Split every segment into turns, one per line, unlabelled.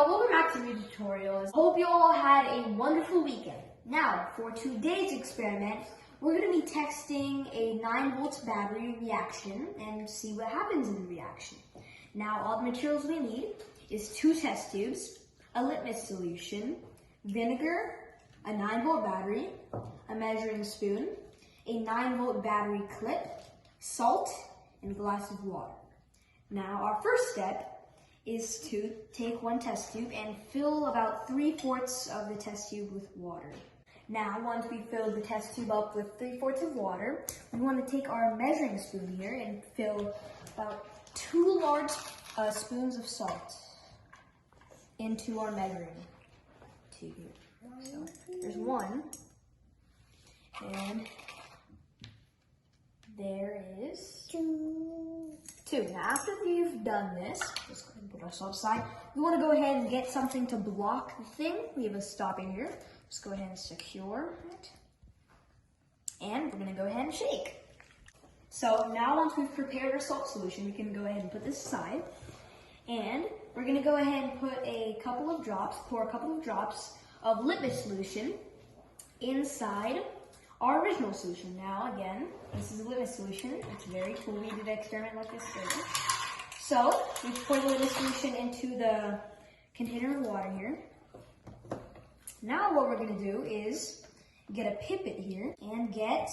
y'all, welcome back to the tutorials. Hope you all had a wonderful weekend. Now, for today's experiment, we're going to be testing a 9-volt battery reaction and see what happens in the reaction. Now, all the materials we need is 2 test tubes, a litmus solution, vinegar, a 9-volt battery, a measuring spoon, a 9-volt battery clip, salt, and a glass of water. Now, our first step is to take 1 test tube and fill about 3/4 of the test tube with water. Now, once we fill the test tube up with 3/4 of water, we want to take our measuring spoon here and fill about 2 large spoons of salt into our measuring tube here. So there's 1, and there is 2. Now, after we've done this, let's go ahead and put our salt aside. We want to go ahead and get something to block the thing. We have a stopping here. Let's go ahead and secure it. And we're going to go ahead and shake. So now once we've prepared our salt solution, we can go ahead and put this aside. And we're going to go ahead and put pour a couple of drops of litmus solution inside our original solution. Now, again, this is a litmus solution. It's very cool. We did an experiment like this earlier. So, we pour the litmus solution into the container of water here. Now, what we're going to do is get a pipette here and get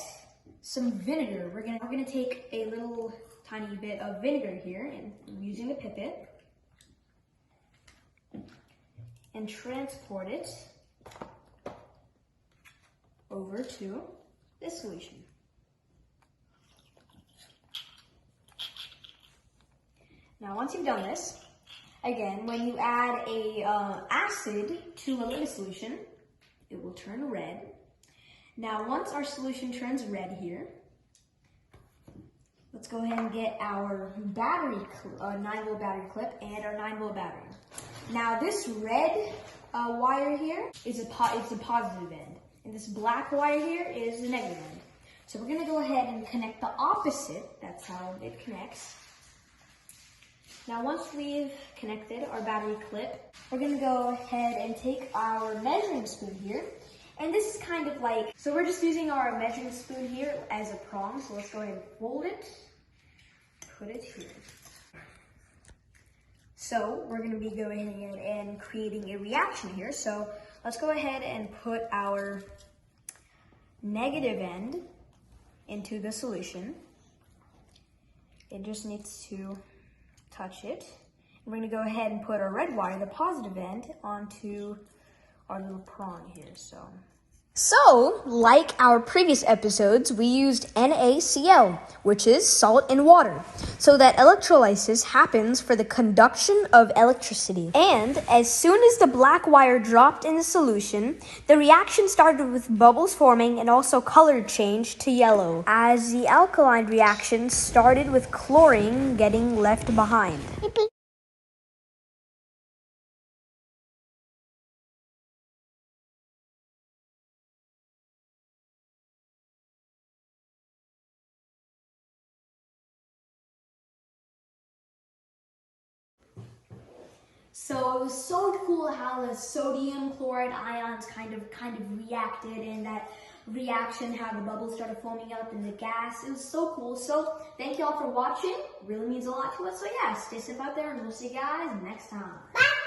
some vinegar. We're going to take a little tiny bit of vinegar here and using the pipette and transport it over to this solution. Now, once you've done this, again, when you add a acid to a litmus solution, it will turn red. Now, once our solution turns red here, let's go ahead and get our 9-volt battery clip and our 9-volt battery. Now, this red wire here is the positive end. And this black wire here is the negative end. So we're going to go ahead and connect the opposite. That's how it connects. Now once we've connected our battery clip, we're going to go ahead and take our measuring spoon here. And this is kind of like, so we're just using our measuring spoon here as a prong. So let's go ahead and fold it, put it here. So we're going to be going ahead and creating a reaction here. So let's go ahead and put our negative end into the solution. It just needs to touch it. And we're going to go ahead and put our red wire, the positive end, onto our little prong here. So, like our previous episodes, we used NaCl, which is salt and water, so that electrolysis happens for the conduction of electricity. And as soon as the black wire dropped in the solution, the reaction started with bubbles forming and also color changed to yellow, as the alkaline reaction started with chlorine getting left behind. So it was so cool how the sodium chloride ions kind of reacted, and that reaction, how the bubbles started forming up in the gas. It was so cool. So thank you all for watching. It really means a lot to us. So yeah, stay safe out there, and we'll see you guys next time. Bye.